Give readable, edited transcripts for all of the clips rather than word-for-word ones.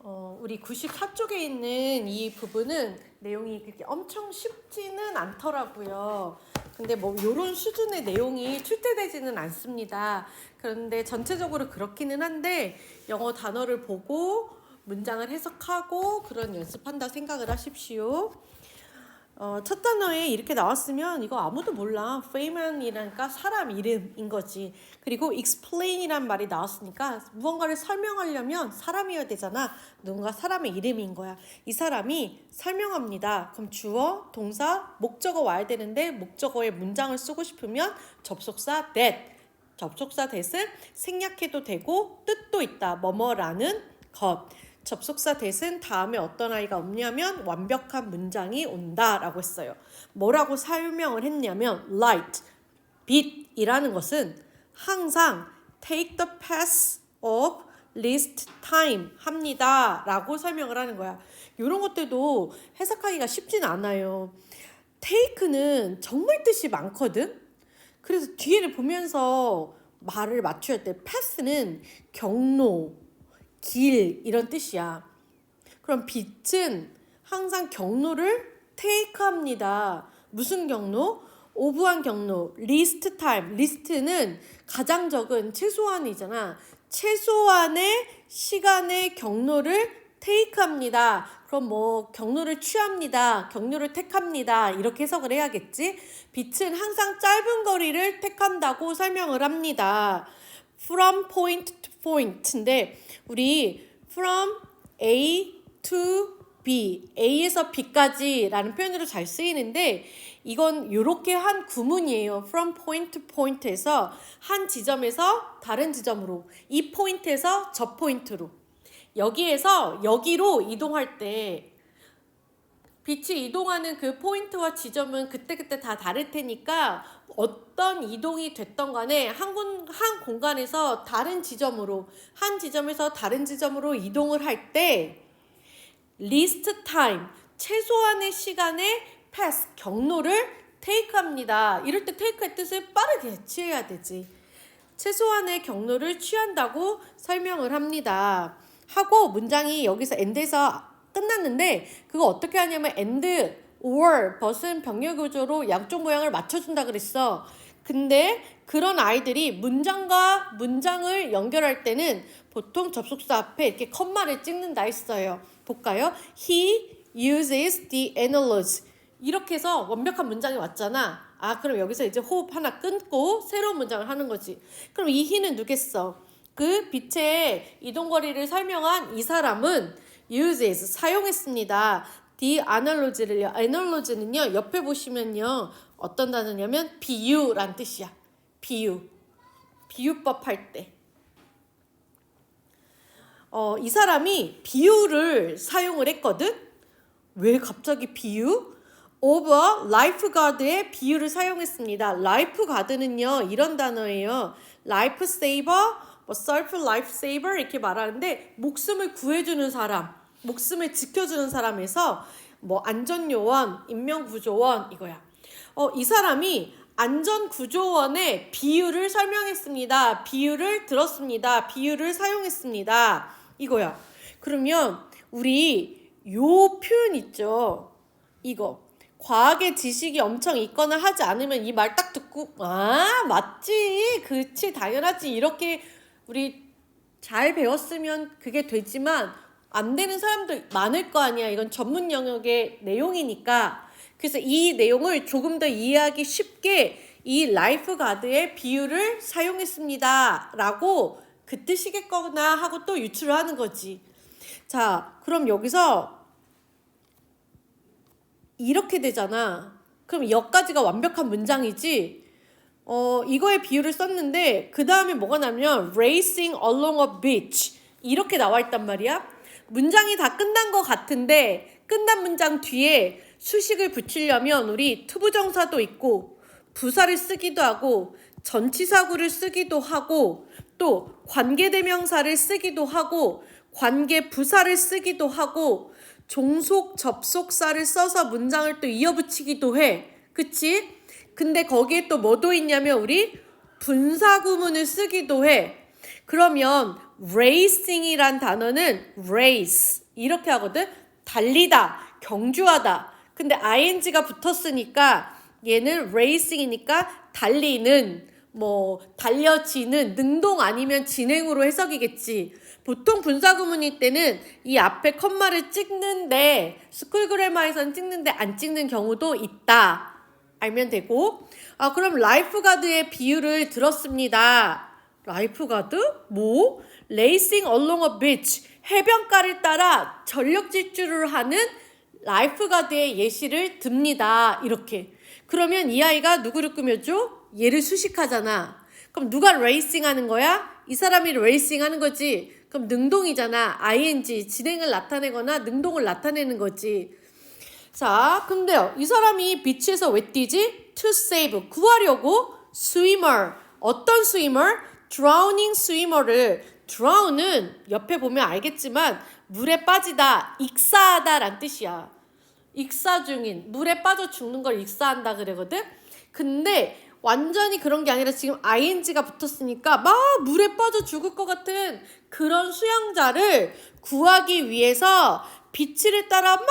우리 94쪽에 있는 이 부분은 내용이 그렇게 엄청 쉽지는 않더라고요. 근데 뭐 이런 수준의 내용이 출제되지는 않습니다. 그런데 전체적으로 그렇기는 한데 영어 단어를 보고 문장을 해석하고 그런 연습한다 생각을 하십시오. 첫 단어에 이렇게 나왔으면 이거 아무도 몰라. Fame이라니까 사람 이름인 거지. 그리고 explain이란 말이 나왔으니까 무언가를 설명하려면 사람이어야 되잖아. 누군가 사람의 이름인 거야. 이 사람이 설명합니다. 그럼 주어, 동사, 목적어 와야 되는데 목적어에 문장을 쓰고 싶으면 접속사 that. 접속사 that은 생략해도 되고 뜻도 있다. 뭐뭐라는 것. 접속사 that은 다음에 어떤 아이가 없냐면 완벽한 문장이 온다라고 했어요. 뭐라고 설명을 했냐면 light, 빛이라는 것은 항상 take the path of least time 합니다 라고 설명을 하는 거야. 이런 것들도 해석하기가 쉽진 않아요. take는 정말 뜻이 많거든. 그래서 뒤에를 보면서 말을 맞춰야 돼. path는 경로, 길 이런 뜻이야. 그럼 빛은 항상 경로를 테이크합니다. 무슨 경로? 오브한 경로. 리스트 타임. 리스트는 가장 적은 최소한이잖아. 최소한의 시간의 경로를 테이크합니다. 그럼 뭐 경로를 취합니다. 경로를 택합니다. 이렇게 해석을 해야겠지. 빛은 항상 짧은 거리를 택한다고 설명을 합니다. From point to point인데 우리 from A to B, A에서 B까지 라는 표현으로 잘 쓰이는데 이건 이렇게 한 구문이에요. From point to point에서 한 지점에서 다른 지점으로, 이 포인트에서 저 포인트로, 여기에서 여기로 이동할 때 빛이 이동하는 그 포인트와 지점은 그때그때 다 다를 테니까 어떤 이동이 됐던 간에 한 공간에서 다른 지점으로, 한 지점에서 다른 지점으로 이동을 할 때 least time, 최소한의 시간에 pass, 경로를 take합니다. 이럴 때 take의 뜻을 빠르게 취해야 되지. 최소한의 경로를 취한다고 설명을 합니다. 하고 문장이 여기서 end에서 끝났는데 그거 어떻게 하냐면 and, or, but은 병렬 구조로 양쪽 모양을 맞춰준다 그랬어. 근데 그런 아이들이 문장과 문장을 연결할 때는 보통 접속사 앞에 이렇게 컴마를 찍는다 했어요. 볼까요? He uses the analogy. 이렇게 해서 완벽한 문장이 왔잖아. 아, 그럼 여기서 이제 호흡 하나 끊고 새로운 문장을 하는 거지. 그럼 이 he는 누겠어? 그 빛의 이동거리를 설명한 이 사람은 uses, 사용했습니다. the analogy를요. analogy는요. 옆에 보시면요. 어떤 단어냐면 비유란 뜻이야. 비유. 비유법 할 때. 이 사람이 비유를 사용을 했거든? 왜 갑자기 비유? of a lifeguard의 비유를 사용했습니다. lifeguard는요. 이런 단어예요. life saver, 뭐 self life saver 이렇게 말하는데 목숨을 구해주는 사람, 목숨을 지켜주는 사람에서 뭐 안전요원, 인명구조원 이거야. 이 사람이 안전구조원의 비유를 설명했습니다. 비유를 들었습니다. 비유를 사용했습니다. 이거야. 그러면 우리 요 표현 있죠. 이거. 과학의 지식이 엄청 있거나 하지 않으면 이 말 딱 듣고 아 맞지 그치 당연하지 이렇게 우리 잘 배웠으면 그게 되지만 안 되는 사람도 많을 거 아니야. 이건 전문 영역의 내용이니까. 그래서 이 내용을 조금 더 이해하기 쉽게 이 라이프가드의 비유를 사용했습니다 라고 그 뜻이겠거나 하고 또 유추를 하는 거지. 자, 그럼 여기서 이렇게 되잖아. 그럼 여기까지가 완벽한 문장이지. 이거의 비유를 썼는데 그 다음에 뭐가 나면 racing along a beach 이렇게 나와 있단 말이야. 문장이 다 끝난 것 같은데 끝난 문장 뒤에 수식을 붙이려면 우리 투부정사도 있고 부사를 쓰기도 하고 전치사구를 쓰기도 하고 또 관계대명사를 쓰기도 하고 관계부사를 쓰기도 하고 종속 접속사를 써서 문장을 또 이어붙이기도 해. 그치? 근데 거기에 또 뭐도 있냐면 우리 분사구문을 쓰기도 해. 그러면 racing이란 단어는 race 이렇게 하거든. 달리다, 경주하다. 근데 ing가 붙었으니까 얘는 racing이니까 달리는, 뭐 달려지는, 능동 아니면 진행으로 해석이겠지. 보통 분사구문일 때는 이 앞에 컴마를 찍는데 스쿨 그래머에서는 찍는데 안 찍는 경우도 있다. 알면 되고. 그럼 라이프가드의 비유를 들었습니다. 라이프가드? 뭐? Racing along a beach. 해변가를 따라 전력 질주를 하는 라이프가드의 예시를 듭니다. 이렇게. 그러면 이 아이가 누구를 꾸며줘? 얘를 수식하잖아. 그럼 누가 레이싱 하는 거야? 이 사람이 레이싱 하는 거지. 그럼 능동이잖아. ing, 진행을 나타내거나 능동을 나타내는 거지. 자, 근데요. 이 사람이 비치에서 왜 뛰지? To save, 구하려고. swimmer, 어떤 swimmer? drowning swimmer를. drown은 옆에 보면 알겠지만 물에 빠지다, 익사하다 란 뜻이야. 익사 중인, 물에 빠져 죽는 걸 익사한다 그러거든. 근데 완전히 그런 게 아니라 지금 ing가 붙었으니까 막 물에 빠져 죽을 것 같은 그런 수영자를 구하기 위해서 비치를 따라 막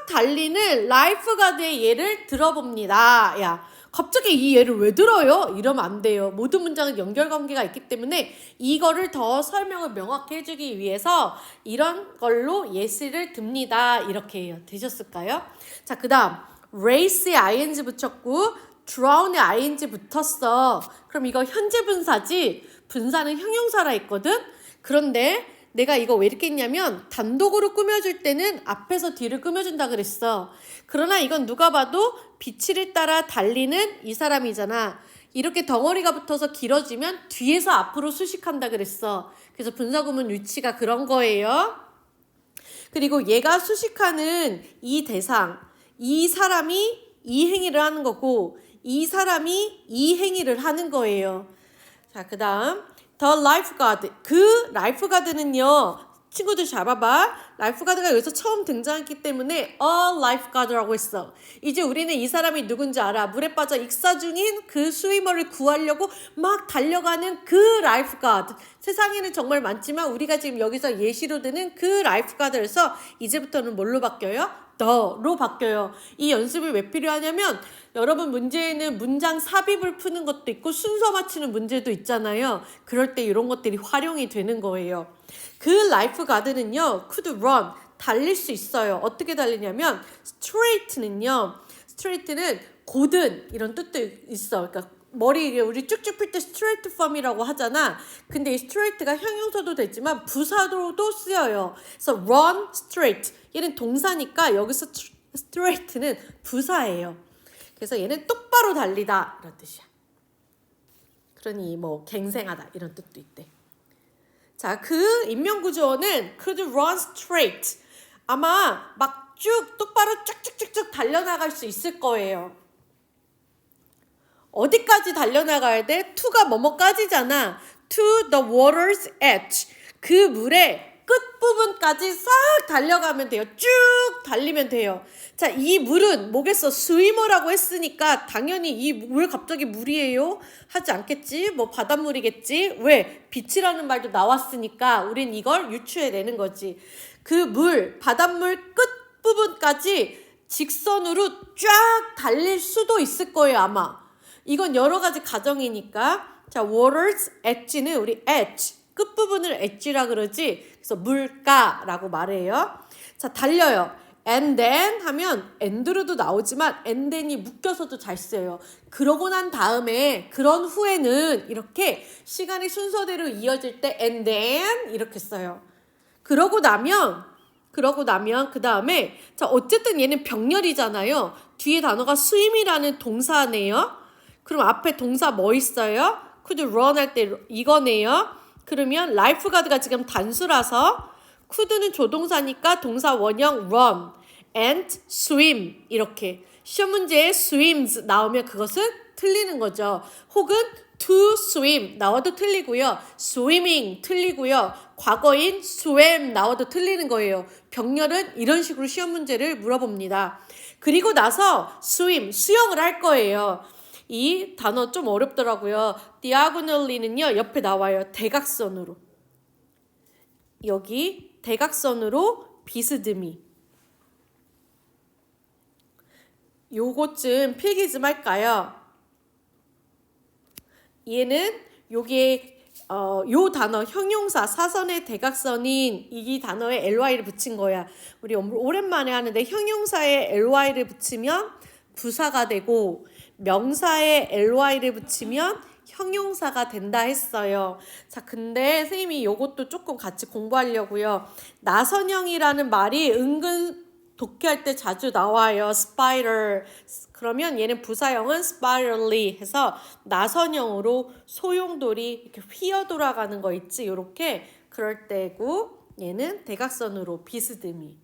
달리는 라이프가드의 예를 들어봅니다. 야, 갑자기 이 예를 왜 들어요? 이러면 안 돼요. 모든 문장은 연결관계가 있기 때문에 이거를 더 설명을 명확히 해주기 위해서 이런 걸로 예시를 듭니다. 이렇게 해요. 되셨을까요? 자, 그 다음 race에 ing 붙였고 drown에 ing 붙었어. 그럼 이거 현재 분사지. 분사는 형용사라 했거든. 그런데 내가 이거 왜 이렇게 했냐면 단독으로 꾸며줄 때는 앞에서 뒤를 꾸며준다 그랬어. 그러나 이건 누가 봐도 비치를 따라 달리는 이 사람이잖아. 이렇게 덩어리가 붙어서 길어지면 뒤에서 앞으로 수식한다 그랬어. 그래서 분사구문 위치가 그런 거예요. 그리고 얘가 수식하는 이 대상, 이 사람이 이 행위를 하는 거고 이 사람이 이 행위를 하는 거예요. 자, 그 다음 The lifeguard. 그 라이프가드는요. 친구들 잘 봐봐. 라이프가드가 여기서 처음 등장했기 때문에 a lifeguard라고 했어. 이제 우리는 이 사람이 누군지 알아. 물에 빠져 익사 중인 그 스위머를 구하려고 막 달려가는 그 라이프가드. 세상에는 정말 많지만 우리가 지금 여기서 예시로 드는 그 라이프가드에서 이제부터는 뭘로 바뀌어요? 더로 바뀌어요. 이 연습이 왜 필요하냐면 여러분 문제에는 문장 삽입을 푸는 것도 있고 순서 맞추는 문제도 있잖아요. 그럴 때 이런 것들이 활용이 되는 거예요. 그 라이프가드는요. could run, 달릴 수 있어요. 어떻게 달리냐면 straight는요. straight는 고든 이런 뜻도 있어. 그러니까 머리 우리 쭉쭉 필 때 straight form이라고 하잖아. 근데 이 straight가 형용사도 되지만 부사로도 쓰여요. 그래서 run straight. 얘는 동사니까 여기서 straight는 부사예요. 그래서 얘는 똑바로 달리다 이런 뜻이야. 그러니 뭐 갱생하다 이런 뜻도 있대. 자, 그 인명구조어는 could run straight. 아마 막 쭉 똑바로 쭉쭉쭉쭉 달려나갈 수 있을 거예요. 어디까지 달려나가야 돼? to가 뭐뭐까지잖아. to the water's edge. 그 물의 끝부분까지 싹 달려가면 돼요. 쭉 달리면 돼요. 자, 이 물은 뭐겠어? 스위머라고 했으니까 당연히 이 물 갑자기 물이에요? 하지 않겠지? 뭐 바닷물이겠지? 왜? 빛이라는 말도 나왔으니까 우린 이걸 유추해내는 거지. 그 물, 바닷물 끝부분까지 직선으로 쫙 달릴 수도 있을 거예요, 아마. 이건 여러 가지 가정이니까. 자, water's edge는 우리 edge, 끝부분을 edge라 그러지. 그래서 물가라고 말해요. 자, 달려요. and then 하면 and로도 나오지만 and then이 묶여서도 잘 쓰여요. 그러고 난 다음에 그런 후에는 이렇게 시간이 순서대로 이어질 때 and then 이렇게 써요. 그러고 나면 그 다음에 자, 어쨌든 얘는 병렬이잖아요. 뒤에 단어가 swim이라는 동사네요. 그럼 앞에 동사 뭐 있어요? could run 할 때 이거네요. 그러면 라이프가드가 지금 단수라서 could는 조동사니까 동사 원형 run and swim 이렇게 시험 문제에 swims 나오면 그것은 틀리는 거죠. 혹은 to swim 나와도 틀리고요. swimming 틀리고요. 과거인 swam 나와도 틀리는 거예요. 병렬은 이런 식으로 시험 문제를 물어봅니다. 그리고 나서 swim 수영을 할 거예요. 이 단어 좀 어렵더라고요. diagonally는요. 옆에 나와요. 대각선으로. 여기 대각선으로 비스듬히. 요것 좀 필기 좀 할까요? 얘는 요게 요 단어 형용사 사선의 대각선인 이 단어에 ly를 붙인 거야. 우리 오랜만에 하는데 형용사에 ly를 붙이면 부사가 되고 명사에 ly를 붙이면 형용사가 된다 했어요. 자, 근데 선생님이 요것도 조금 같이 공부하려고요. 나선형이라는 말이 은근 독해할 때 자주 나와요. spider. 그러면 얘는 부사형은 spirally 해서 나선형으로 소용돌이 이렇게 휘어 돌아가는 거 있지? 요렇게 그럴 때고 얘는 대각선으로 비스듬히.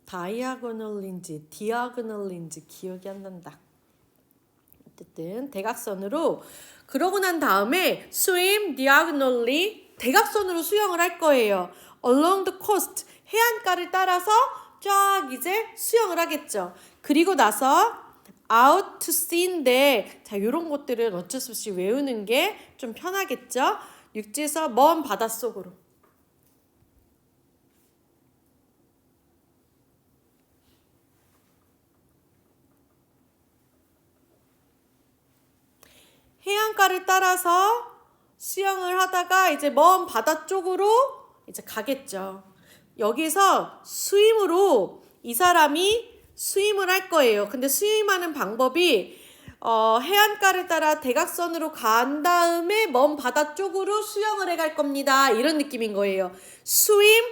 다이아고널인지 디아고널인지 기억이 안 난다. 어쨌든 대각선으로 그러고 난 다음에 swim diagonally 대각선으로 수영을 할 거예요. along the coast 해안가를 따라서 쫙 이제 수영을 하겠죠. 그리고 나서 out to sea인데 자 요런 것들은 어쩔 수 없이 외우는 게 좀 편하겠죠. 육지에서 먼 바닷속으로. 해안가를 따라서 수영을 하다가 이제 먼 바다 쪽으로 이제 가겠죠. 여기서 스윙으로 이 사람이 스윙을 할 거예요. 근데 스윙하는 방법이 해안가를 따라 대각선으로 간 다음에 먼 바다 쪽으로 수영을 해갈 겁니다. 이런 느낌인 거예요. 스윙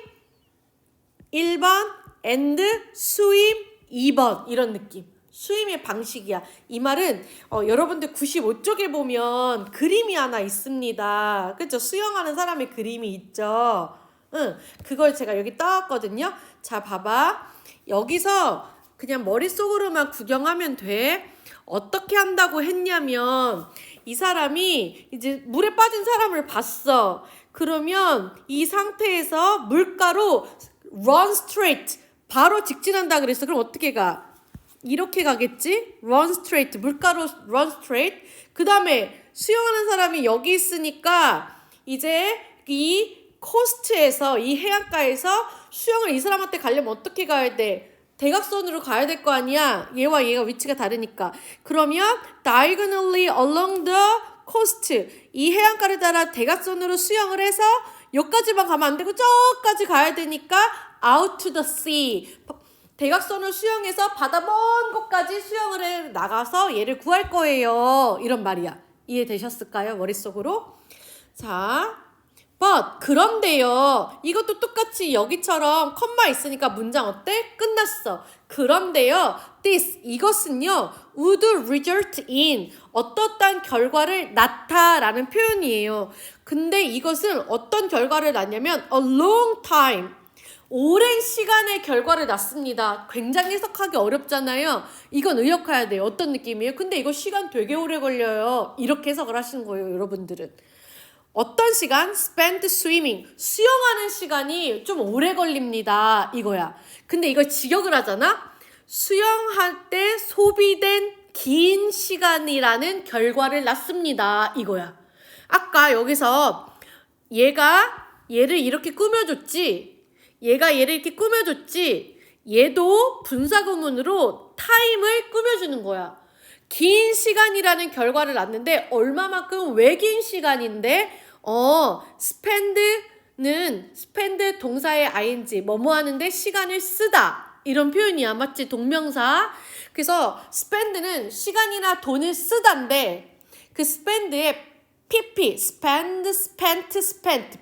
1번 and 스윙 2번 이런 느낌. 스윙의 방식이야. 이 말은 여러분들 95쪽에 보면 그림이 하나 있습니다. 그렇죠? 수영하는 사람의 그림이 있죠. 그걸 제가 여기 따왔거든요. 자, 봐봐. 여기서 그냥 머릿속으로만 구경하면 돼. 어떻게 한다고 했냐면 이 사람이 이제 물에 빠진 사람을 봤어. 그러면 이 상태에서 물가로 run straight 바로 직진한다 그랬어. 그럼 어떻게 가? 이렇게 가겠지? run straight 물가로 run straight. 그 다음에 수영하는 사람이 여기 있으니까 이제 이 코스트에서 이 해안가에서 수영을 이 사람한테 가려면 어떻게 가야 돼? 대각선으로 가야 될 거 아니야. 얘와 얘가 위치가 다르니까. 그러면 diagonally along the coast 이 해안가를 따라 대각선으로 수영을 해서 여기까지만 가면 안 되고 저까지 가야 되니까 out to the sea 대각선을 수영해서 바다 먼 곳까지 수영을 해 나가서 얘를 구할 거예요. 이런 말이야. 이해되셨을까요? 머릿속으로? 자, but 그런데요. 이것도 똑같이 여기처럼 컴마 있으니까 문장 어때? 끝났어. 그런데요. this 이것은요. would result in 어떠한 결과를 낳다라는 표현이에요. 근데 이것은 어떤 결과를 낳냐면 a long time 오랜 시간의 결과를 낳습니다. 굉장히 해석하기 어렵잖아요. 이건 의역해야 돼요. 어떤 느낌이에요? 근데 이거 시간 되게 오래 걸려요. 이렇게 해석을 하시는 거예요, 여러분들은. 어떤 시간? spend swimming. 수영하는 시간이 좀 오래 걸립니다. 이거야. 근데 이걸 직역을 하잖아? 수영할 때 소비된 긴 시간이라는 결과를 낳습니다. 이거야. 아까 여기서 얘를 이렇게 꾸며줬지? 얘가 얘를 이렇게 꾸며줬지? 얘도 분사구문으로 타임을 꾸며주는 거야. 긴 시간이라는 결과를 낳는데 얼마만큼 왜 긴 시간인데 spend 동사의 ing 뭐뭐 하는데 시간을 쓰다 이런 표현이야. 맞지? 동명사. 그래서 spend는 시간이나 돈을 쓰다인데 그 spend에 pp, spent,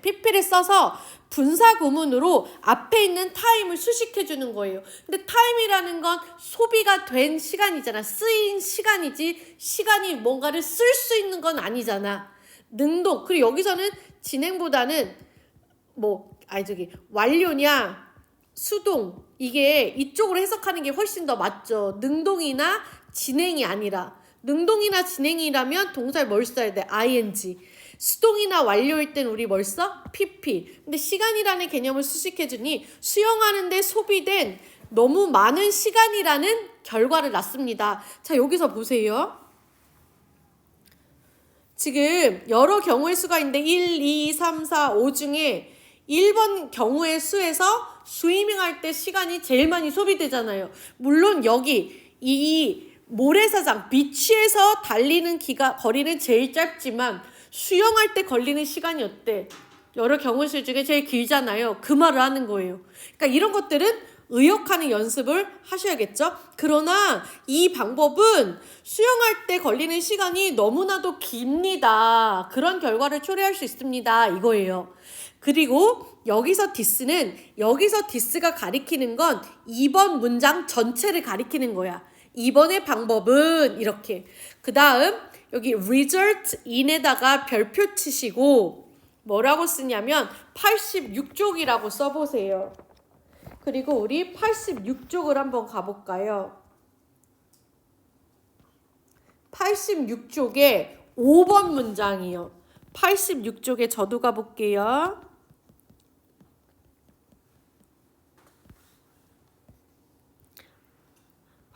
pp를 써서 분사 구문으로 앞에 있는 타임을 수식해주는 거예요. 근데 타임이라는 건 소비가 된 시간이잖아. 쓰인 시간이지 시간이 뭔가를 쓸 수 있는 건 아니잖아. 능동. 그리고 여기서는 진행보다는 완료냐 수동, 이게 이쪽으로 해석하는 게 훨씬 더 맞죠. 능동이나 진행이 아니라, 능동이나 진행이라면 동사를 뭘 써야 돼? ing. 수동이나 완료일 땐 우리 뭘 써? pp. 근데 시간이라는 개념을 수식해주니 수영하는데 소비된 너무 많은 시간이라는 결과를 낳습니다. 자, 여기서 보세요. 지금 여러 경우의 수가 있는데 1, 2, 3, 4, 5 중에 1번 경우의 수에서 스위밍 할 때 시간이 제일 많이 소비되잖아요. 물론 여기 이 모래사장 비치에서 달리는 거리는 제일 짧지만 수영할 때 걸리는 시간이 어때? 여러 경우의 수 중에 제일 길잖아요. 그 말을 하는 거예요. 그러니까 이런 것들은 의역하는 연습을 하셔야겠죠. 그러나 이 방법은 수영할 때 걸리는 시간이 너무나도 깁니다. 그런 결과를 초래할 수 있습니다. 이거예요. 그리고 여기서 디스가 가리키는 건 2번 문장 전체를 가리키는 거야. 2번의 방법은 이렇게. 그 다음 여기 result in에다가 별표 치시고 뭐라고 쓰냐면 86쪽이라고 써보세요. 그리고 우리 86쪽을 한번 가볼까요? 86쪽에 5번 문장이요. 86쪽에 저도 가볼게요.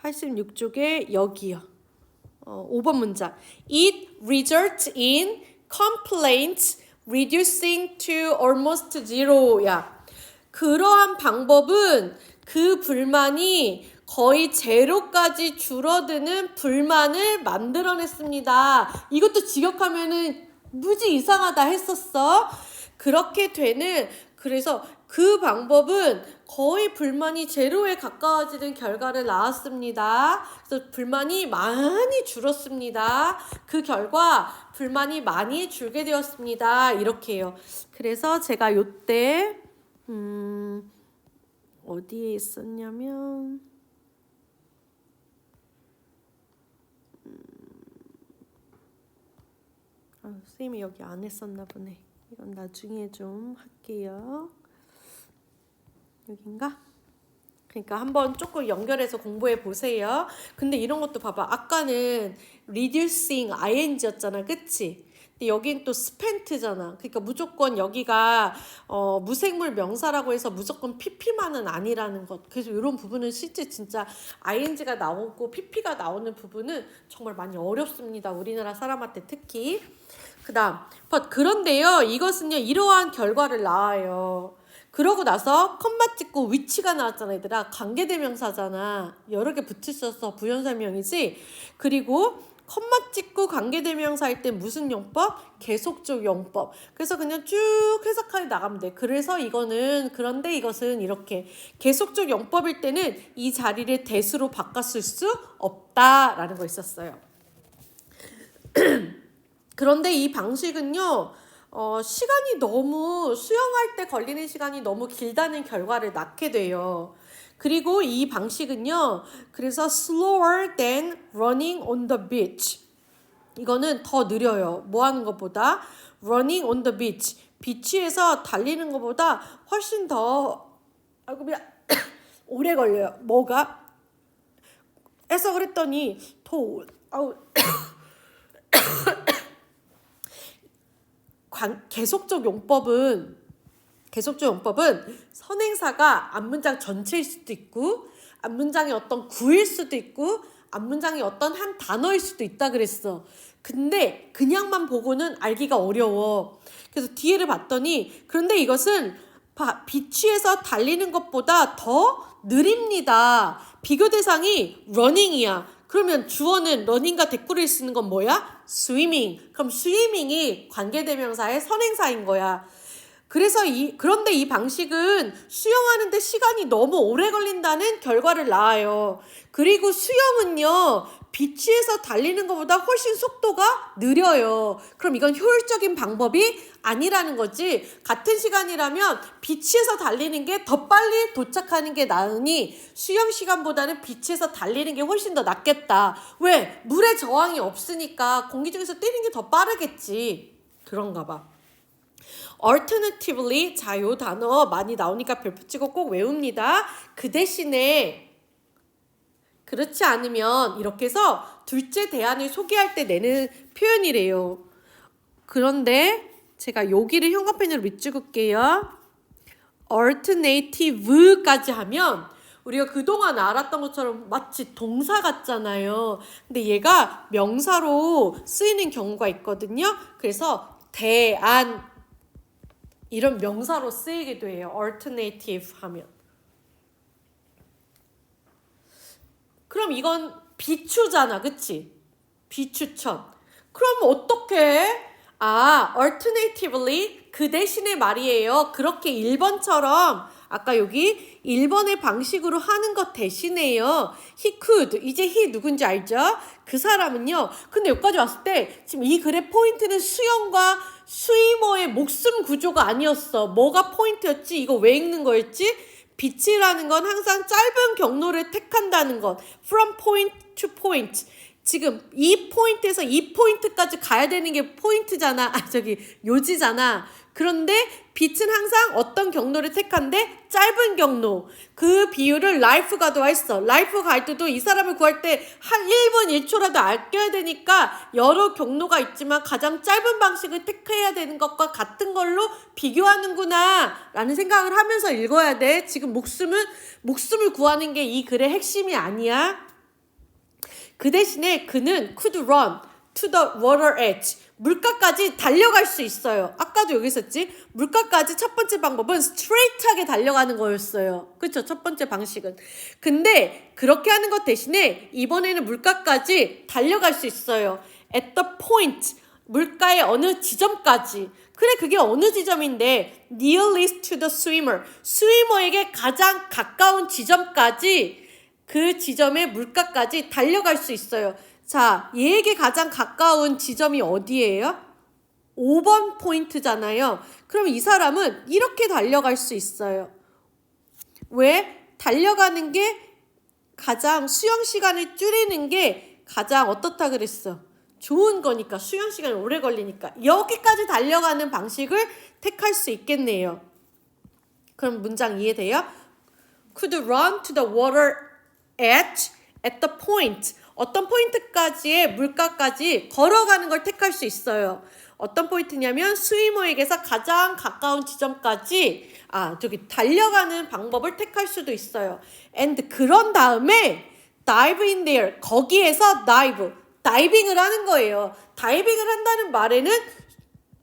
86쪽에 여기요. 5번 문장. It results in complaints reducing to almost zero야. 그러한 방법은 그 불만이 거의 제로까지 줄어드는 불만을 만들어냈습니다. 이것도 직역하면은 무지 이상하다 했었어. 그렇게 되는, 그래서 그 방법은 거의 불만이 제로에 가까워지는 결과를 낳았습니다. 그래서 불만이 많이 줄었습니다. 그 결과 불만이 많이 줄게 되었습니다. 이렇게요. 그래서 제가 요때 어디에 있었냐면 선생님이 여기 안 했었나 보네. 이건 나중에 좀 할게요. 여긴가? 그러니까 한번 조금 연결해서 공부해 보세요. 근데 이런 것도 봐봐. 아까는 reducing ing였잖아. 그치? 근데 여긴 또 spent잖아. 그러니까 무조건 여기가 무생물 명사라고 해서 무조건 pp만은 아니라는 것. 그래서 이런 부분은 실제 진짜 ing가 나오고 pp가 나오는 부분은 정말 많이 어렵습니다. 우리나라 사람한테 특히. 그 다음 그런데요, 이것은요 이러한 결과를 낳아요. 그러고 나서 컴마 찍고 위치가 나왔잖아. 얘들아, 관계대명사잖아. 여러 개 붙으셔서 부연설명이지. 그리고 컴마 찍고 관계대명사일 때 무슨 용법? 계속적 용법. 그래서 그냥 쭉 해석하게 나가면 돼. 그래서 그런데 이것은 이렇게 계속적 용법일 때는 이 자리를 대수로 바꿨을 수 없다라는 거 있었어요. 그런데 이 방식은요, 시간이 너무, 수영할 때 걸리는 시간이 너무 길다는 결과를 낳게 돼요. 그리고 이 방식은요, 그래서 slower than running on the beach. 이거는 더 느려요. 뭐 하는 것보다? running on the beach. 비치에서 달리는 것보다 훨씬 더, 오래 걸려요. 뭐가? 해석을 했더니, 계속적 용법은 선행사가 앞문장 전체일 수도 있고 앞문장의 어떤 구일 수도 있고 앞문장의 어떤 한 단어일 수도 있다 그랬어. 근데 그냥만 보고는 알기가 어려워. 그래서 뒤에를 봤더니 그런데 이것은 비치에서 달리는 것보다 더 느립니다. 비교 대상이 running이야. 그러면 주어는 running과 대꾸를 쓰는 건 뭐야? swimming. 그럼 swimming이 관계대명사의 선행사인 거야. 그런데 이 방식은 수영하는데 시간이 너무 오래 걸린다는 결과를 낳아요. 그리고 수영은요, 비치에서 달리는 것보다 훨씬 속도가 느려요. 그럼 이건 효율적인 방법이 아니라는 거지. 같은 시간이라면 비치에서 달리는 게 더 빨리 도착하는 게 나으니 수영 시간보다는 비치에서 달리는 게 훨씬 더 낫겠다. 왜? 물의 저항이 없으니까 공기 중에서 뛰는 게 더 빠르겠지. 그런가 봐. Alternatively, 자, 요 단어 많이 나오니까 별표 찍고 꼭 외웁니다. 그 대신에 그렇지 않으면 이렇게 해서 둘째 대안을 소개할 때 내는 표현이래요. 그런데 제가 여기를 형광펜으로 밑줄을게요. alternative까지 하면 우리가 그동안 알았던 것처럼 마치 동사 같잖아요. 근데 얘가 명사로 쓰이는 경우가 있거든요. 그래서 대안 이런 명사로 쓰이기도 해요. alternative 하면. 그럼 이건 비추잖아. 그치? 비추천. 그럼 어떻게? alternatively 그 대신에 말이에요. 그렇게 1번처럼 아까 여기 1번의 방식으로 하는 것 대신에요. He could. 이제 he 누군지 알죠? 그 사람은요. 근데 여기까지 왔을 때 지금 이 글의 포인트는 수영과 스위머의 목숨 구조가 아니었어. 뭐가 포인트였지? 이거 왜 읽는 거였지? 빛이라는 건 항상 짧은 경로를 택한다는 것. From point to point. 지금 이 포인트에서 이 포인트까지 가야 되는 게 포인트잖아. 요지잖아. 그런데 빛은 항상 어떤 경로를 택한데 짧은 경로. 그 비유를 라이프가드와 했어. 라이프 가이드도 이 사람을 구할 때 한 1분 1초라도 아껴야 되니까 여러 경로가 있지만 가장 짧은 방식을 택해야 되는 것과 같은 걸로 비교하는구나 라는 생각을 하면서 읽어야 돼. 지금 목숨을 구하는 게 이 글의 핵심이 아니야. 그 대신에 그는 could run to the water edge. 물가까지 달려갈 수 있어요. 아까도 여기 있었지? 물가까지 첫 번째 방법은 straight하게 달려가는 거였어요. 그렇죠? 첫 번째 방식은. 근데 그렇게 하는 것 대신에 이번에는 물가까지 달려갈 수 있어요. at the point. 물가의 어느 지점까지. 그래, 그게 어느 지점인데 nearest to the swimmer. 스위머에게 가장 가까운 지점까지 그 지점의 물가까지 달려갈 수 있어요. 자, 얘에게 가장 가까운 지점이 어디예요? 5번 포인트잖아요. 그럼 이 사람은 이렇게 달려갈 수 있어요. 왜? 달려가는 게 가장 수영 시간을 줄이는 게 가장 어떻다 그랬어? 좋은 거니까. 수영 시간이 오래 걸리니까. 여기까지 달려가는 방식을 택할 수 있겠네요. 그럼 문장 이해돼요? Could run to the water edge at the point. 어떤 포인트까지의 물가까지 걸어가는 걸 택할 수 있어요. 어떤 포인트냐면 스위머에게서 가장 가까운 지점까지 달려가는 방법을 택할 수도 있어요. And 그런 다음에 dive in there. 거기에서 다이빙을 하는 거예요. 다이빙을 한다는 말에는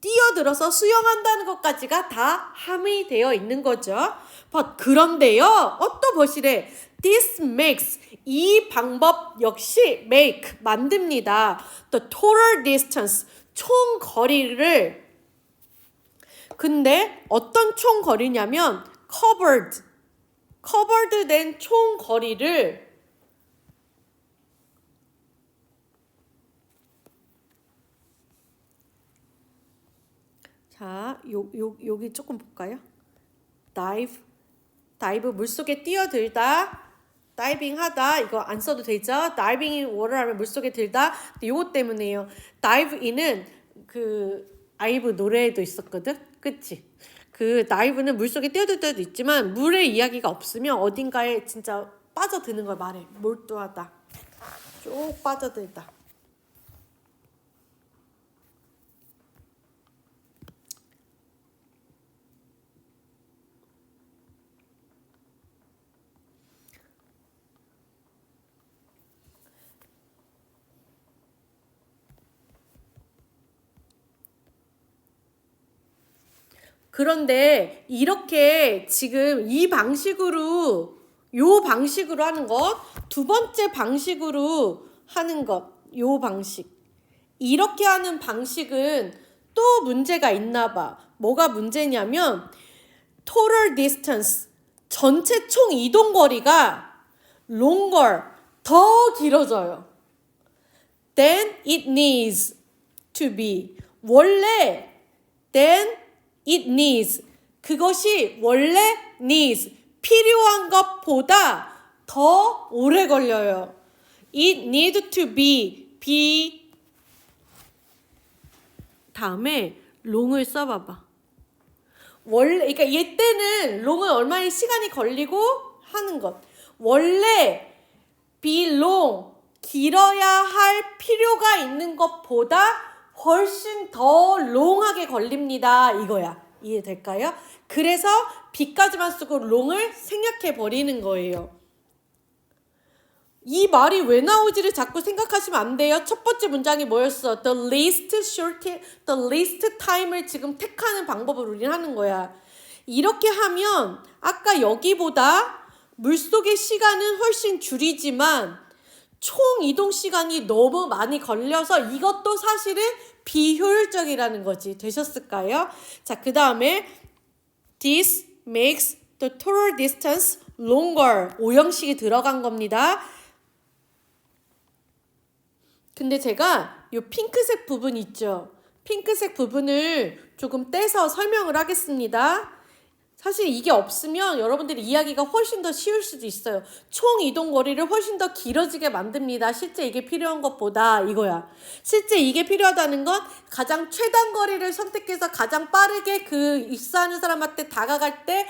뛰어들어서 수영한다는 것까지가 다 함의되어 있는 거죠. 그런데요. 또 보시래. This makes. 이 방법 역시 make. 만듭니다. The total distance. 총 거리를. 근데 어떤 총 거리냐면 covered 된 총 거리를 자, 여기 조금 볼까요? 다이브 물속에 뛰어들다, 다이빙 하다. 이거 안 써도 되죠? 다이빙 인 워터 하면 물속에 들다. 요거 때문에요. 다이브 인은 그 아이브 노래에도 있었거든. 그치? 그 다이브는 물속에 뛰어들 때도 있지만 물의 이야기가 없으면 어딘가에 진짜 빠져드는 걸 말해. 몰두하다. 쭉 빠져들다. 그런데 이렇게 지금 이 방식으로 요 방식으로 하는 것, 두 번째 방식으로 하는 것, 요 방식. 이렇게 하는 방식은 또 문제가 있나 봐. 뭐가 문제냐면 total distance, 전체 총 이동 거리가 longer, 더 길어져요. Than it needs to be. 원래 than it needs. 그것이 원래 needs. 필요한 것보다 더 오래 걸려요. It need to be 다음에 long을 써봐봐. 원래 그러니까 얘 때는 롱은 얼마나 시간이 걸리고 하는 것. 원래 be long 길어야 할 필요가 있는 것보다 훨씬 더 롱하게 걸립니다. 이거야. 이해될까요? 그래서 be까지만 쓰고 롱을 생략해 버리는 거예요. 이 말이 왜 나오지를 자꾸 생각하시면 안 돼요. 첫 번째 문장이 뭐였어? The least time을 지금 택하는 방법을 우리는 하는 거야. 이렇게 하면 아까 여기보다 물속의 시간은 훨씬 줄이지만 총 이동 시간이 너무 많이 걸려서 이것도 사실은 비효율적이라는 거지. 되셨을까요? 자, 그 다음에 This makes the total distance longer. 오형식이 들어간 겁니다. 근데 제가 이 핑크색 부분 있죠? 핑크색 부분을 조금 떼서 설명을 하겠습니다. 사실 이게 없으면 여러분들이 이야기가 훨씬 더 쉬울 수도 있어요. 총 이동 거리를 훨씬 더 길어지게 만듭니다. 실제 이게 필요한 것보다 이거야. 실제 이게 필요하다는 건 가장 최단 거리를 선택해서 가장 빠르게 그 입사하는 사람한테 다가갈 때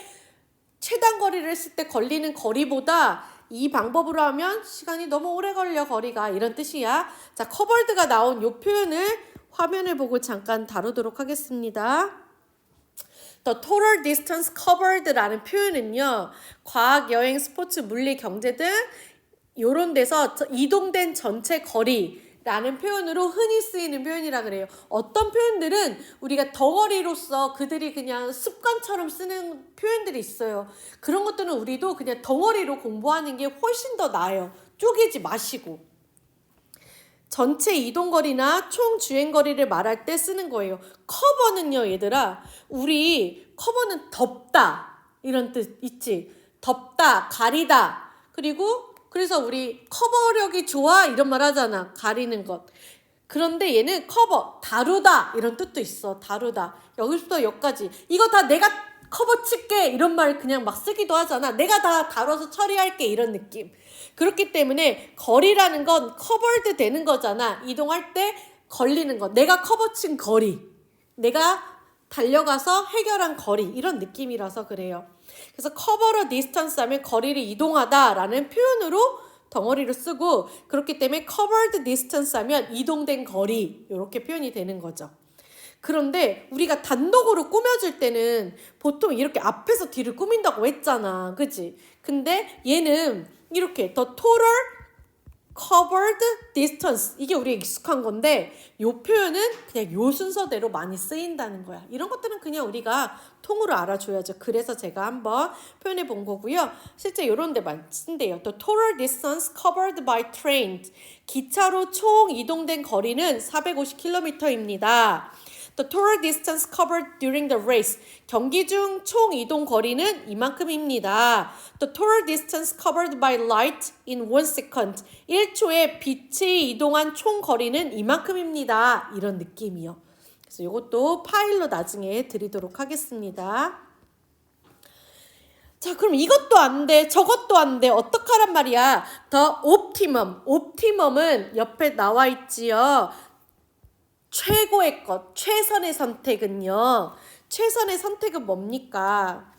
최단 거리를 쓸 때 걸리는 거리보다 이 방법으로 하면 시간이 너무 오래 걸려 거리가 이런 뜻이야. 자, covered가 나온 이 표현을 화면을 보고 잠깐 다루도록 하겠습니다. The total distance covered라는 표현은요. 과학, 여행, 스포츠, 물리, 경제 등 이런 데서 이동된 전체 거리라는 표현으로 흔히 쓰이는 표현이라 그래요. 어떤 표현들은 우리가 덩어리로서 그들이 그냥 습관처럼 쓰는 표현들이 있어요. 그런 것들은 우리도 그냥 덩어리로 공부하는 게 훨씬 더 나아요. 쪼개지 마시고. 전체 이동거리나 총 주행거리를 말할 때 쓰는 거예요. 커버는요, 얘들아. 우리 커버는 덮다 이런 뜻 있지. 덮다, 가리다. 그리고 그래서 우리 커버력이 좋아 이런 말 하잖아. 가리는 것. 그런데 얘는 커버, 다루다 이런 뜻도 있어. 다루다. 여기서부터 여기까지. 이거 다 내가 커버 칠게 이런 말 그냥 막 쓰기도 하잖아. 내가 다 다뤄서 처리할게 이런 느낌. 그렇기 때문에 거리라는 건 커버드 되는 거잖아. 이동할 때 걸리는 거. 내가 커버 친 거리. 내가 달려가서 해결한 거리. 이런 느낌이라서 그래요. 그래서 cover a distance 하면 거리를 이동하다라는 표현으로 덩어리로 쓰고 그렇기 때문에 covered distance 하면 이동된 거리. 이렇게 표현이 되는 거죠. 그런데 우리가 단독으로 꾸며줄 때는 보통 이렇게 앞에서 뒤를 꾸민다고 했잖아. 그치? 근데 얘는 이렇게 the total covered distance 이게 우리가 익숙한 건데 이 표현은 그냥 요 순서대로 많이 쓰인다는 거야. 이런 것들은 그냥 우리가 통으로 알아줘야죠. 그래서 제가 한번 표현해 본 거고요. 실제 이런 데만 쓴대요. The total distance covered by train 기차로 총 이동된 거리는 450km입니다. The total distance covered during the race. 경기 중 총 이동 거리는 이만큼입니다. The total distance covered by light in 1 second. 1초에 빛이 이동한 총 거리는 이만큼입니다. 이런 느낌이요. 그래서 이것도 파일로 나중에 드리도록 하겠습니다. 자, 그럼 이것도 안 돼, 저것도 안 돼. 어떡하란 말이야. The optimum. optimum은 옆에 나와 있지요. 최고의 것, 최선의 선택은요. 최선의 선택은 뭡니까?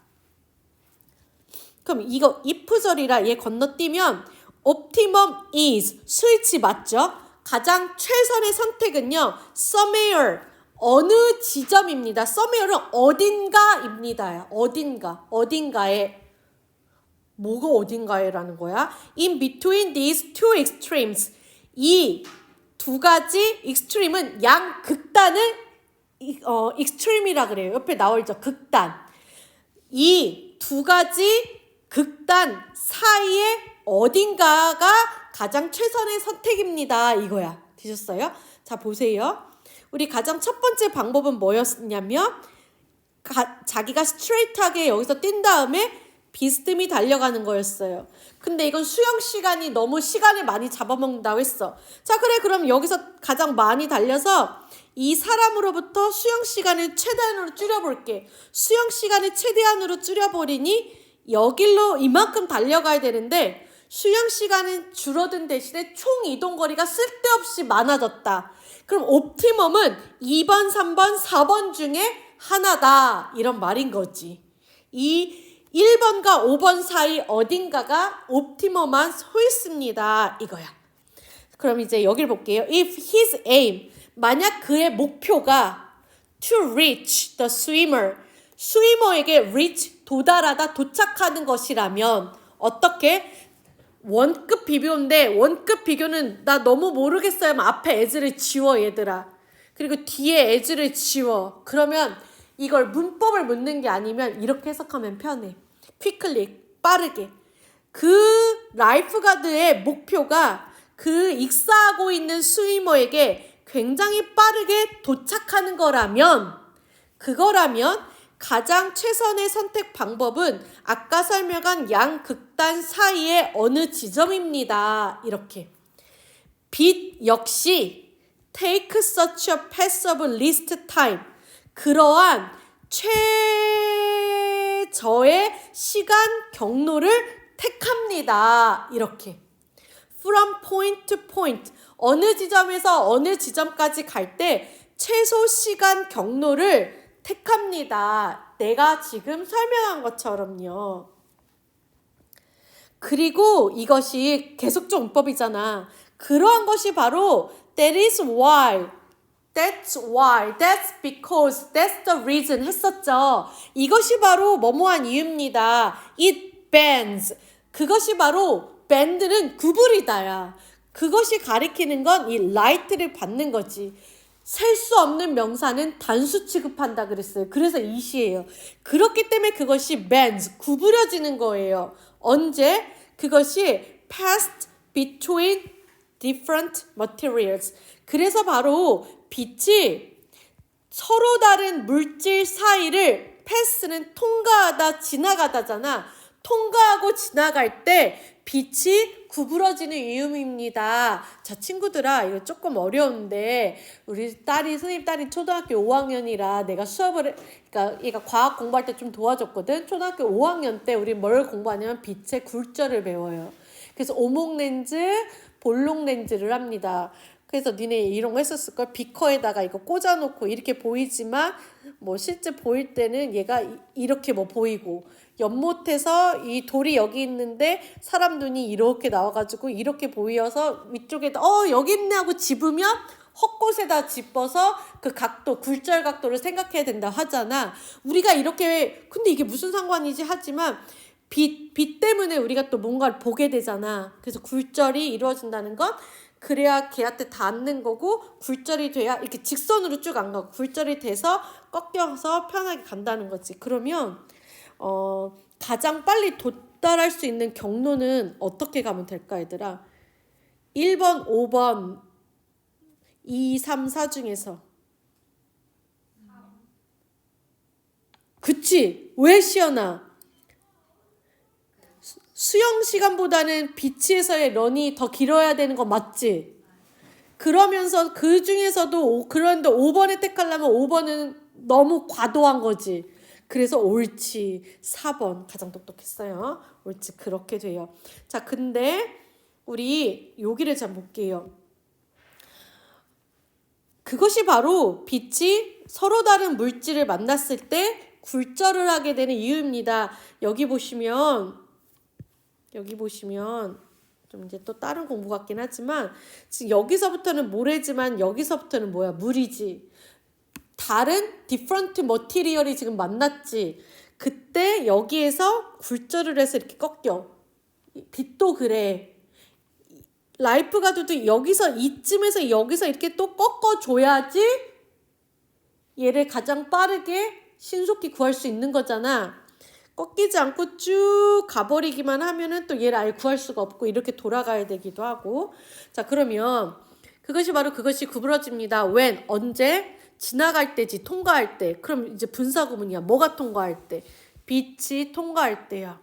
그럼 이거 if절이라 얘 건너뛰면 optimum is 스위치 맞죠? 가장 최선의 선택은요. somewhere 어느 지점입니다. somewhere는 어딘가입니다. 어딘가에 뭐가 어딘가에라는 거야? In between these two extremes 이 두 가지 익스트림은 양 극단을 익스트림이라 그래요. 옆에 나와 있죠. 극단. 이 두 가지 극단 사이에 어딘가가 가장 최선의 선택입니다. 이거야. 되셨어요? 자, 보세요. 우리 가장 첫 번째 방법은 뭐였냐면 자기가 스트레이트하게 여기서 뛴 다음에 비스듬히 달려가는 거였어요. 근데 이건 수영 시간이 너무 시간을 많이 잡아먹는다고 했어. 자, 그래 그럼 여기서 가장 많이 달려서 이 사람으로부터 수영 시간을 최대한으로 줄여볼게. 수영 시간을 최대한으로 줄여버리니 여길로 이만큼 달려가야 되는데 수영 시간은 줄어든 대신에 총 이동 거리가 쓸데없이 많아졌다. 그럼 옵티멈은 2번, 3번, 4번 중에 하나다 이런 말인 거지. 이 1번과 5번 사이 어딘가가 옵티머만 서 있습니다 이거야. 그럼 이제 여길 볼게요. If his aim, 만약 그의 목표가 to reach the swimmer, 스위머에게 reach, 도달하다, 도착하는 것이라면 어떻게? 원급 비교인데 원급 비교는 나 너무 모르겠어요. 앞에 as를 지워 얘들아. 그리고 뒤에 as를 지워. 그러면 이걸 문법을 묻는 게 아니면 이렇게 해석하면 편해. quickly, 빠르게. 그 라이프가드의 목표가 그 익사하고 있는 스위머에게 굉장히 빠르게 도착하는 그거라면 가장 최선의 선택 방법은 아까 설명한 양 극단 사이의 어느 지점입니다. 이렇게. 빛 역시 take such a passive least time. 그러한 최저의 시간 경로를 택합니다. 이렇게. From point to point. 어느 지점에서 어느 지점까지 갈 때 최소 시간 경로를 택합니다. 내가 지금 설명한 것처럼요. 그리고 이것이 계속적 문법이잖아. 그러한 것이 바로 that is why, that's why, that's because, that's the reason 했었죠. 이것이 바로 뭐뭐한 이유입니다. It bends. 그것이 바로 bend는 구부리다야. 그것이 가리키는 건 이 light를 받는 거지. 셀 수 없는 명사는 단수 취급한다 그랬어요. 그래서 이시예요. 그렇기 때문에 그것이 bends, 구부려지는 거예요. 언제? 그것이 passed between different materials. 그래서 바로 빛이 서로 다른 물질 사이를 pass는 통과하다, 지나가다잖아. 통과하고 지나갈 때 빛이 구부러지는 이유입니다. 자, 친구들아, 이거 조금 어려운데 우리 선생님 딸이 초등학교 5학년이라 내가 그러니까 얘가 과학 공부할 때 좀 도와줬거든. 초등학교 5학년 때 우리 뭘 공부하냐면 빛의 굴절을 배워요. 그래서 오목 렌즈, 볼록 렌즈를 합니다. 그래서 니네 이런 거 했었을걸? 비커에다가 이거 꽂아놓고 이렇게 보이지만 뭐 실제 보일 때는 얘가 이렇게 뭐 보이고, 연못에서 이 돌이 여기 있는데 사람 눈이 이렇게 나와가지고 이렇게 보여서 위쪽에다 여기 있네 하고 집으면 헛곳에다 집어서 그 각도, 굴절 각도를 생각해야 된다 하잖아. 우리가 이렇게, 근데 이게 무슨 상관이지 하지만 빛 때문에 우리가 또 뭔가를 보게 되잖아. 그래서 굴절이 이루어진다는 건 그래야 걔한테 닿는 거고, 굴절이 돼야 이렇게 직선으로 쭉 안 가고 굴절이 돼서 꺾여서 편하게 간다는 거지. 그러면 가장 빨리 도달할 수 있는 경로는 어떻게 가면 될까 얘들아? 1번, 5번, 2, 3, 4 중에서. 그치? 왜 시연아? 수영 시간보다는 비치에서의 런이 더 길어야 되는 거 맞지? 그러면서 그 중에서도 그런데 5번을 택하려면 5번은 너무 과도한 거지. 그래서 옳지. 4번 가장 똑똑했어요. 옳지. 그렇게 돼요. 자, 근데 우리 여기를 잘 볼게요. 그것이 바로 빛이 서로 다른 물질을 만났을 때 굴절을 하게 되는 이유입니다. 여기 보시면 좀 이제 또 다른 공부 같긴 하지만 지금 여기서부터는 모래지만 여기서부터는 뭐야? 물이지. 다른 different material이 지금 만났지. 그때 여기에서 굴절을 해서 이렇게 꺾여. 빛도 그래. 라이프가드도 여기서 이쯤에서 여기서 이렇게 또 꺾어줘야지 얘를 가장 빠르게 신속히 구할 수 있는 거잖아. 꺾이지 않고 쭉 가버리기만 하면은 또 얘를 아예 구할 수가 없고 이렇게 돌아가야 되기도 하고. 자, 그러면 그것이 바로 그것이 구부러집니다. when, 언제? 지나갈 때지, 통과할 때. 그럼 이제 분사구문이야. 뭐가 통과할 때? 빛이 통과할 때야.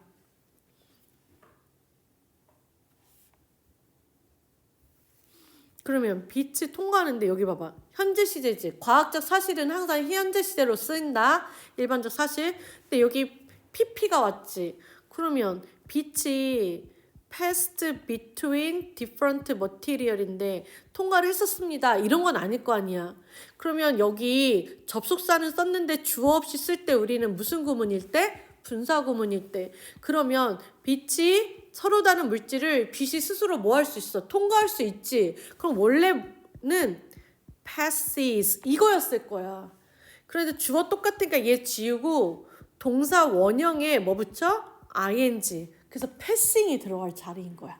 그러면 빛이 통과하는데 여기 봐봐. 현재 시제지. 과학적 사실은 항상 현재 시제로 쓰인다. 일반적 사실. 근데 여기 PP가 왔지. 그러면 빛이 passed between different material인데 통과를 했었습니다. 이런 건 아닐 거 아니야. 그러면 여기 접속사는 썼는데 주어 없이 쓸 때 우리는 무슨 구문일 때? 분사 구문일 때. 그러면 빛이 서로 다른 물질을 빛이 스스로 뭐 할 수 있어? 통과할 수 있지. 그럼 원래는 passes 이거였을 거야. 그런데 주어 똑같으니까 얘 지우고 동사 원형에 뭐 붙여? ing. 그래서 passing이 들어갈 자리인 거야.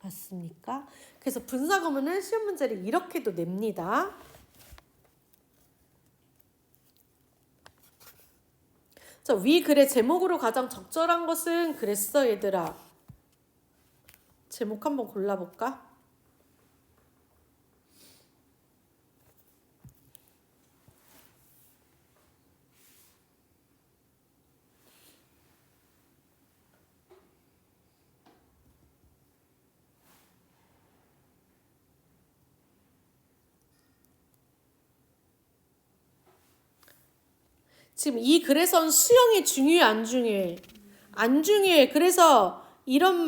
맞습니까? 그래서 분사 구문은 시험 문제를 이렇게도 냅니다. 자, 위 글의 제목으로 가장 적절한 것은 그랬어, 얘들아. 제목 한번 골라볼까? 지금 이 글에선 수형이 중요해, 안 중요해? 안 중요해. 그래서 이런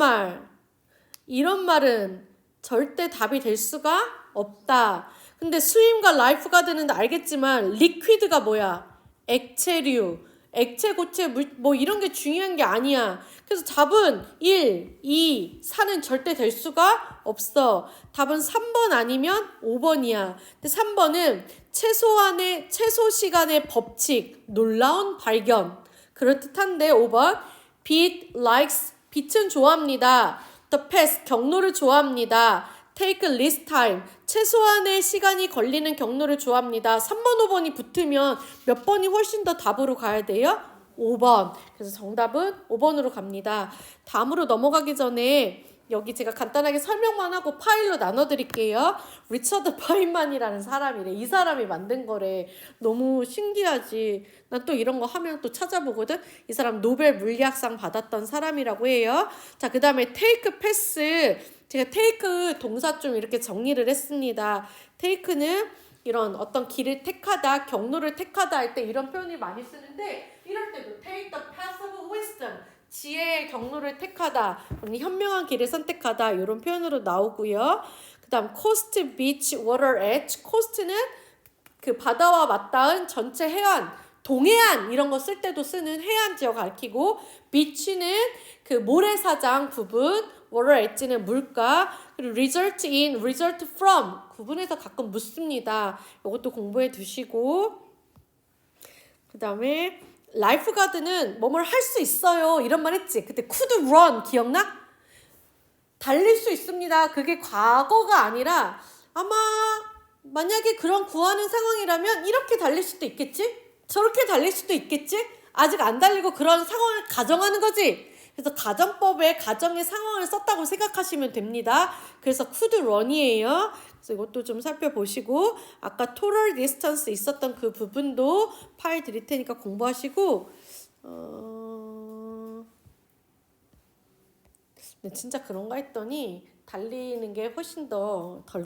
말은 절대 답이 될 수가 없다. 근데 스윙과 라이프가드는 알겠지만 리퀴드가 뭐야? 액체류, 액체, 고체, 물, 뭐 이런 게 중요한 게 아니야. 그래서 답은 1, 2, 4는 절대 될 수가 없어. 답은 3번 아니면 5번이야. 근데 3번은 최소 시간의 법칙, 놀라운 발견. 그럴듯한데 5번 빛, likes, 빛은 좋아합니다. The pass, 경로를 좋아합니다. Take less time, 최소한의 시간이 걸리는 경로를 좋아합니다. 3번, 5번이 붙으면 몇 번이 훨씬 더 답으로 가야 돼요? 5번. 그래서 정답은 5번으로 갑니다. 다음으로 넘어가기 전에 여기 제가 간단하게 설명만 하고 파일로 나눠드릴게요. 리처드 파인만이라는 사람이래. 이 사람이 만든 거래. 너무 신기하지. 난 또 이런 거 하면 또 찾아보거든. 이 사람 노벨 물리학상 받았던 사람이라고 해요. 자, 그 다음에 take pass. 제가 take 동사 좀 이렇게 정리를 했습니다. take는 이런 어떤 길을 택하다, 경로를 택하다 할 때 이런 표현이 많이 쓰는데 이럴 때도 take the path of wisdom. 지혜의 경로를 택하다, 현명한 길을 선택하다 이런 표현으로 나오고요. 그 다음 coast, beach, water edge. coast는 그 바다와 맞닿은 전체 해안, 동해안 이런 거 쓸 때도 쓰는 해안 지역 가리키고 beach는 그 모래사장 부분, water edge는 물가, 그리고 result in, result from 구분해서 가끔 묻습니다. 이것도 공부해 두시고 그 다음에 라이프가드는 뭐뭘 할 수 있어요 이런 말 했지. 그때 could run 기억나? 달릴 수 있습니다. 그게 과거가 아니라 아마 만약에 그런 구하는 상황이라면 이렇게 달릴 수도 있겠지? 저렇게 달릴 수도 있겠지? 아직 안 달리고 그런 상황을 가정하는 거지. 그래서 가정법에 가정의 상황을 썼다고 생각하시면 됩니다. 그래서 could run이에요. 그래서 이것도 좀 살펴보시고 아까 total distance 있었던 그 부분도 파일 드릴 테니까 공부하시고 진짜 그런가 했더니 달리는 게 훨씬 더 덜